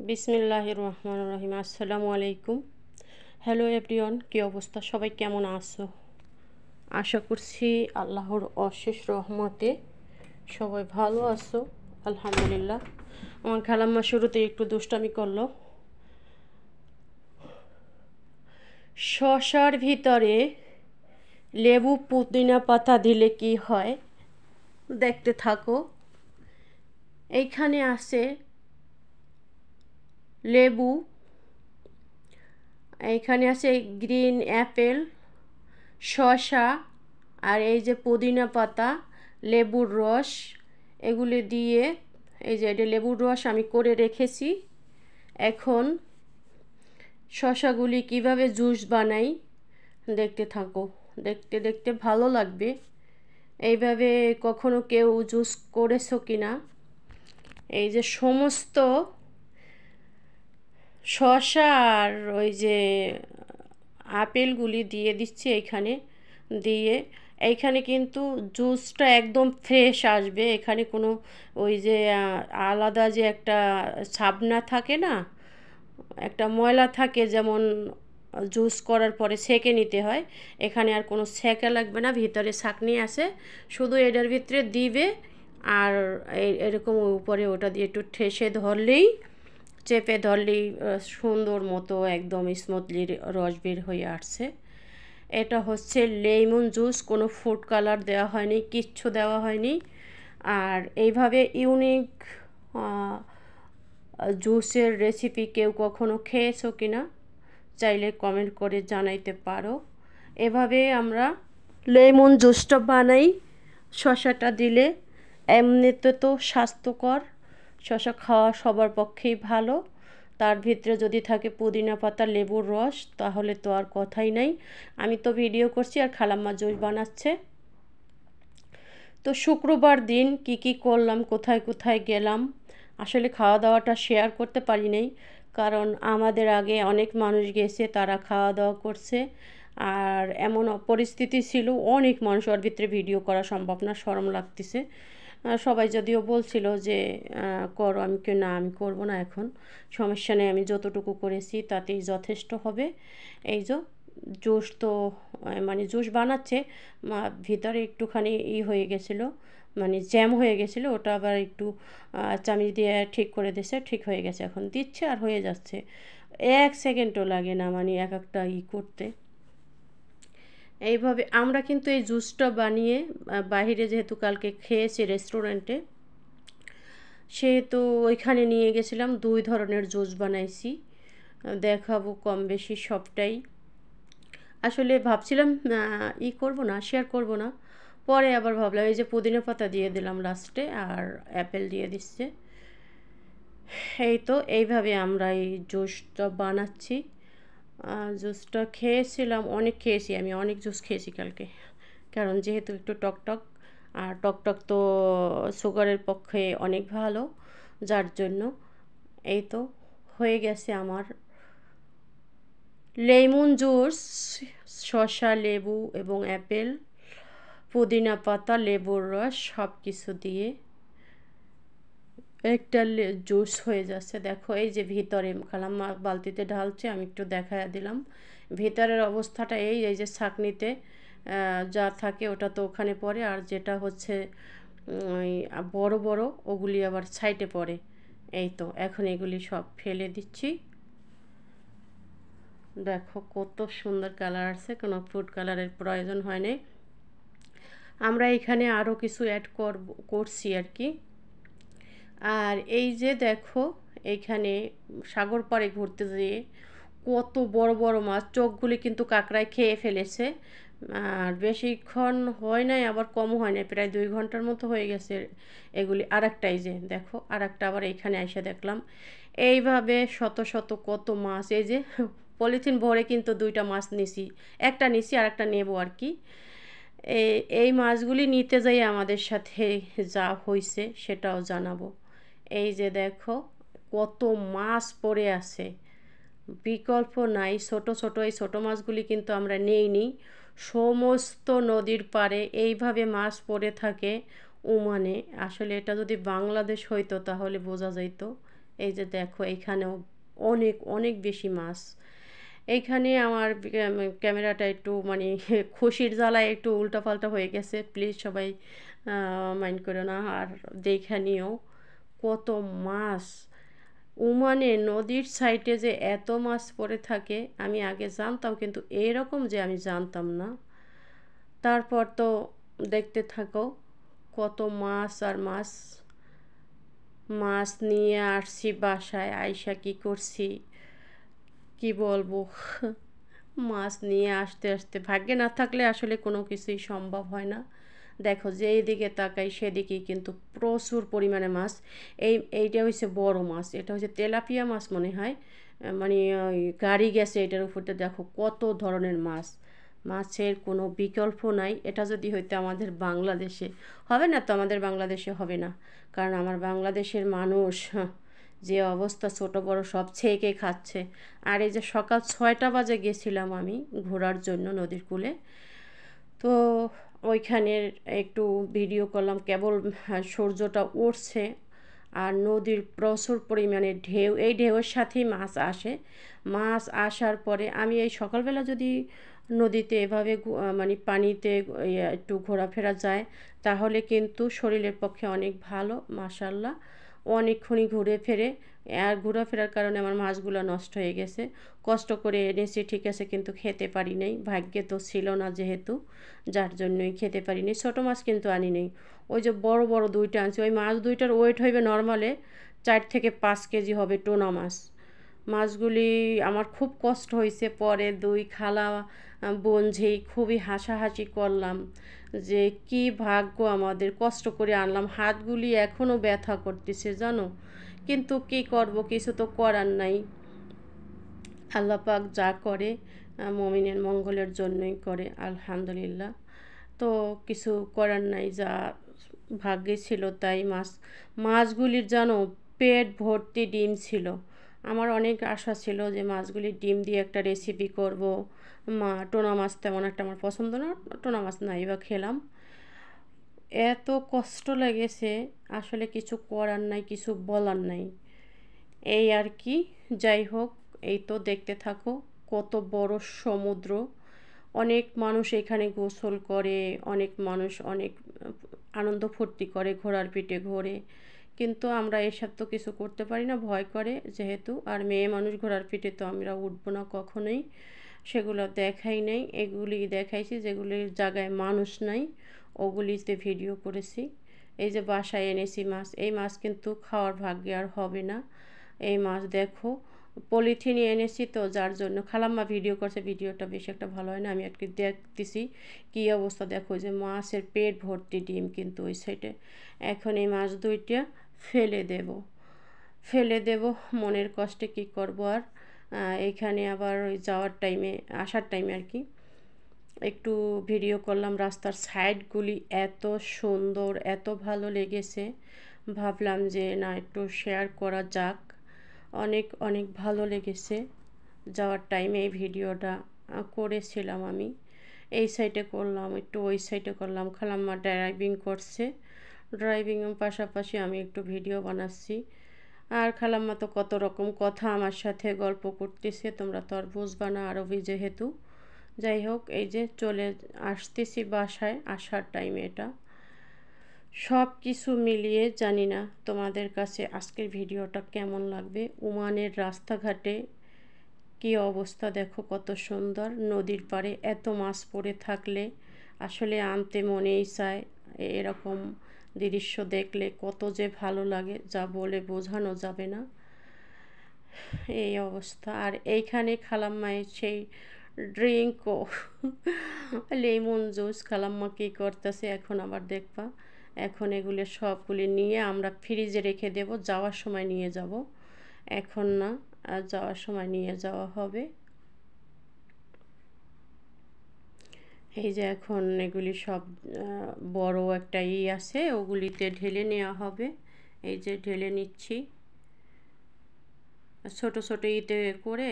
বিসমিল্লাহির রহমানির রহিম। আসসালামু আলাইকুম। হ্যালো এভরিওয়ান, কী অবস্থা? সবাই কেমন আছো? আশা করছি আল্লাহর অশেষ রহমতে সবাই ভালো আছো। আলহামদুলিল্লাহ। আমার খালাম্মা শুরুতে একটু দুষ্টামি করলো। শসার ভিতরে লেবু পুদিনা পাতা দিলে কি হয় দেখতে থাকো। এইখানে আছে লেবু, এইখানে আছে গ্রিন অ্যাপেল, শসা, আর এই যে পুদিনা পাতা, লেবুর রস, এগুলি দিয়ে এই যে এটা লেবুর রস আমি করে রেখেছি। এখন শসাগুলি কিভাবে জুস বানাই দেখতে থাকো। দেখতে দেখতে ভালো লাগবে। এইভাবে কখনো কেউ জুস করেছো কি না? এই যে সমস্ত শসা আর ওই যে আপেলগুলি দিয়ে দিচ্ছি এইখানে। দিয়ে এইখানে কিন্তু জুসটা একদম ফ্রেশ আসবে। এখানে কোনো ওই যে আলাদা যে একটা ছাবনা থাকে না, একটা ময়লা থাকে, যেমন জুস করার পরে সেঁকে নিতে হয়, এখানে আর কোনো সেঁকা লাগবে না। ভিতরে ছাঁকনি আছে, শুধু এটার ভিতরে দিবে আর এরকম উপরে ওটা দিয়ে একটু ঠেসে ধরলেই, চেপে ধরলেই সুন্দর মতো একদম স্মুথলি রস বের হয়ে আসছে। এটা হচ্ছে লেমন জুস, কোনো ফুড কালার দেওয়া হয়নি, কিচ্ছু দেওয়া হয়নি। আর এইভাবে ইউনিক জুসের রেসিপি কেউ কখনো খেয়েছো কি না চাইলে কমেন্ট করে জানাইতে পারো। এভাবে আমরা লেমন জুসটা বানাই। শসাটা দিলে এমনিতে তো স্বাস্থ্যকর, শসা খাওয়া সবার পক্ষেই ভালো। তার ভিতরে যদি থাকে পুদিনা পাতা, লেবুর রস, তাহলে তো আর কথাই নাই। আমি তো ভিডিও করছি আর খালাম্মা জুস বানাচ্ছে। তো শুক্রবার দিন কি কি করলাম, কোথায় কোথায় গেলাম, আসলে খাওয়া দাওয়াটা শেয়ার করতে পারি নাই, কারণ আমাদের আগে অনেক মানুষ গেছে, তারা খাওয়া দাওয়া করছে। আর এমন পরিস্থিতি ছিল, অনেক মানুষ, ওর ভিতরে ভিডিও করা সম্ভব না, শরম লাগতেছে। সবাই যদিও বলছিল যে করো, আমি না, আমি করব না, এখন সমস্যা নেই, আমি যতটুকু করেছি তাতেই যথেষ্ট হবে। এই যে জুস তো মানে জুস বানাচ্ছে, ভিতরে একটুখানি হয়ে গেছিলো, মানে জ্যাম হয়ে গেছিলো, ওটা আবার একটু চামিচ দিয়ে ঠিক করে দিয়েছে, ঠিক হয়ে গেছে। এখন দিচ্ছে আর হয়ে যাচ্ছে, 1 সেকেন্ডও লাগে না, মানে এক একটা করতে। এইভাবে আমরা কিন্তু এই জুসটা বানিয়ে বাহিরে যেহেতু কালকে খেয়েছি রেস্টুরেন্টে, সেহেতু ওইখানে নিয়ে গেছিলাম, 2 ধরনের জুস বানাইছি, দেখাবো কম বেশি সবটাই। আসলে ভাবছিলাম করব না, শেয়ার করব না, পরে আবার ভাবলাম এই যে পুদিনা পাতা দিয়ে দিলাম লাস্টে, আর অ্যাপেল দিয়ে দিচ্ছে। এই তো এইভাবে আমরা এই জুসটা বানাচ্ছি। জুসটা খেয়েছিলাম, অনেক খেয়েছি, আমি অনেক জুস খেয়েছি কালকে, কারণ যেহেতু একটু টকটক, আর টকটক তো সুগারের পক্ষে অনেক ভালো, যার জন্য। এই তো হয়ে গেছে আমার লেমন জুস, শসা, লেবু এবং অ্যাপেল, পুদিনা পাতা, লেবুর রস, সব কিছু দিয়ে একটা জুস হয়ে যাচ্ছে। দেখো এই যে ভিতরে খালাম্মা বালতিতে ঢালছে, আমি একটু দেখায় দিলাম ভিতরের অবস্থাটা। এই যে ছাঁকনিতে যা থাকে ওটা তো ওখানে পড়ে, আর যেটা হচ্ছে ওই বড় বড় ওগুলি আবার সাইডে পড়ে। এই তো এখন এগুলি সব ফেলে দিচ্ছি। দেখো কত সুন্দর কালার আছে, কোনো ফুড কালারের প্রয়োজন হয়নি। আমরা এখানে আরও কিছু অ্যাড করছি আর কি। আর এই যে দেখো এইখানে সাগর পাড়ে ঘুরতে যেয়ে কত বড় বড় মাছ, চোখগুলি কিন্তু কাঁকড়ায় খেয়ে ফেলেছে। আর বেশিক্ষণ হয় নাই, আবার কমও হয় নাই, প্রায় 2 ঘন্টার মতো হয়ে গেছে এগুলি। আর একটা এই যে দেখো, আর একটা আবার এইখানে এসে দেখলাম। এইভাবে শত শত কত মাছ, এই যে পলিথিন ভরে কিন্তু 2টা মাছ নিছি, একটা নিছি আর একটা নেবো আর কি। এই মাছগুলি নিতে যাই আমাদের সাথে যা হয়েছে সেটাও জানাবো। এই যে দেখো কত মাছ পড়ে আছে, বিকল্প নাই। ছোট ছোট এই ছোট মাছগুলি কিন্তু আমরা নেইনি, সমস্ত নদীর পাড়ে এইভাবে মাছ পড়ে থাকে। মানে আসলে এটা যদি বাংলাদেশ হইতো তাহলে বোঝা যাইতো এই যে দেখো এখানেও অনেক অনেক বেশি মাছ। এইখানে আমার ক্যামেরাটা একটু মানে খুশির জ্বালায় একটু উল্টাপাল্টা হয়ে গেছে, প্লিজ সবাই মাইন্ড করো না। আর দেখে নিও কত মাছ। ওমানে নদীর সাইডে যে এত মাছ পড়ে থাকে আমি আগে জানতাম, কিন্তু এরকম যে আমি জানতাম না। তারপর তো দেখতে থাকো কত মাছ আর মাছ। মাছ নিয়ে আসছি বাসায়, আইসা কি করছি কি বলবো মাছ নিয়ে আসতে আসতে ভাগ্যে না থাকলে আসলে কোনো কিছুই সম্ভব হয় না। দেখো যেই দিকে তাকাই সেদিকেই কিন্তু প্রচুর পরিমাণে মাছ। এইটা হচ্ছে বড় মাছ, এটা হচ্ছে তেলাপিয়া মাছ মনে হয়। মানে ওই গাড়ি গেছে এটার উপরতে, দেখো কত ধরনের মাছ। মাছের কোনো বিকল্প নাই। এটা যদি হইতো আমাদের বাংলাদেশে, হবে না তো, আমাদের বাংলাদেশে হবে না, কারণ আমার বাংলাদেশের মানুষ যে অবস্থা ছোট বড় সব ছেঁকে খাচ্ছে। আর এই যে সকাল 6টা বাজে গেছিলাম আমি ঘোরার জন্য নদীর কূলে, তো ওইখানের একটু ভিডিও করলাম। কেবল সূর্যটা উঠছে আর নদীর প্রচুর পরিমাণে ঢেউ, এই ঢেউয়ের সাথেই মাছ আসে। মাছ আসার পরে আমি এই সকালবেলা যদি নদীতে এভাবে মানে পানিতে একটু ঘোরাফেরা যায় তাহলে কিন্তু শরীরের পক্ষে অনেক ভালো, মাশাল্লাহ। অনেকক্ষণই ঘুরে ফিরে, আর ঘোরাফেরার কারণে আমার মাছগুলো নষ্ট হয়ে গেছে। কষ্ট করে এনেছি ঠিক আছে, কিন্তু খেতে পারি নাই, ভাগ্যে তো ছিল না যেহেতু, যার জন্যই খেতে পারি নি। ছোটো মাছ কিন্তু আনি নেই, ওই যে বড় বড় দুইটা আনছি। ওই মাছ দুইটার ওয়েট হইবে নর্মালে 4 থেকে 5 কেজি হবে টোনা মাছ। মাছগুলি আমার খুব কষ্ট হয়েছে। পরে দুই খালা বোনঝেই খুবই হাসাহাসি করলাম যে কি ভাগ্য আমাদের, কষ্ট করে আনলাম। হাতগুলি এখনও ব্যথা করতেছে জানো, কিন্তু কি করব, কিছু তো করার নাই। আল্লাহ পাক যা করে মুমিনের মঙ্গলের জন্যই করে, আলহামদুলিল্লাহ। তো কিছু করার নাই, যা ভাগ্যে ছিল তাই। মাছগুলির জানো পেট ভর্তি ডিম ছিল। আমার অনেক আশা ছিল যে মাছগুলির ডিম দিয়ে একটা রেসিপি করব। টোনা মাছ তেমন একটা আমার পছন্দ না, টোনা মাছ নাই বা খেলাম। এত কষ্ট লেগেছে, আসলে কিছু করার নাই, কিছু বলার নাই, এই আর কি। যাই হোক, এই তো দেখতে থাকো কত বড় সমুদ্র। অনেক মানুষ এখানে গোসল করে, অনেক মানুষ অনেক আনন্দ ফুর্তি করে, ঘোড়ার পিঠে ঘোরে। কিন্তু আমরা এসব তো কিছু করতে পারি না, ভয় করে যেহেতু। আর মেয়ে মানুষ ঘোড়ার পিঠে তো আমরা উঠবো না কখনোই, সেগুলো দেখাই নাই। এগুলি দেখাইছি যেগুলির জায়গায় মানুষ নাই, ওগুলিতে ভিডিও করেছি। এই যে বাসায় এনেছি মাছ, এই মাছ কিন্তু খাওয়ার ভাগ্যে আর হবে না। এই মাছ দেখো পলিথিনে এনেছি তো, যার জন্য খালাম্মা ভিডিও করছে, ভিডিওটা বেশি একটা ভালো হয় না, আমি একটু দেখতেছি কী অবস্থা। দেখো যে মাছের পেট ভর্তি ডিম কিন্তু ওই সাইডে। এখন এই মাছ দুইটা ফেলে দেব মনের কষ্টে, কি করব আর। এইখানে আবার ওই যাওয়ার টাইমে, আসার টাইমে আর কি, একটু ভিডিও করলাম। রাস্তার সাইডগুলি এত সুন্দর, এত ভালো লেগেছে, ভাবলাম যে না একটু শেয়ার করা যাক। অনেক অনেক ভালো লেগেছে। যাওয়ার টাইমে এই ভিডিওটা করেছিলাম আমি। এই সাইডে করলাম, একটু ওই সাইডে করলাম। খালাম্মা ড্রাইভিং করছে, ড্রাইভিংয়ের পাশাপাশি আমি একটু ভিডিও বানাচ্ছি। আর খালাম্মা তো কত রকম কথা আমার সাথে গল্প করতেছে, তোমরা তো আর বুঝবা না আরবি যেহেতু। যাই হোক, এই যে চলে আসতেছি বাসায়, আসার টাইমে এটা। সব কিছু মিলিয়ে জানি না তোমাদের কাছে আজকের ভিডিওটা কেমন লাগবে। ওমানের রাস্তাঘাটে কি অবস্থা দেখো, কত সুন্দর। নদীর পাড়ে এত মাছ পড়ে থাকলে আসলে আনতে মনেই চায়। এরকম দৃশ্য দেখলে কত যে ভালো লাগে, যা বলে বোঝানো যাবে না, এই অবস্থা। আর এইখানে খালাম্মায়ের সেই ড্রিঙ্কও লেমন জুস খালাম্মা কী করতেছে এখন আবার দেখবা। এখন এগুলো সবগুলি নিয়ে আমরা ফ্রিজে রেখে দেব, যাওয়ার সময় নিয়ে যাব, এখন না, আর যাওয়ার সময় নিয়ে যাওয়া হবে। এই যে এখন এগুলি সব বড় একটা আছে, ওগুলিতে ঢেলে নেওয়া হবে। এই যে ঢেলে নিচ্ছি, ছোট ছোট ইতে করে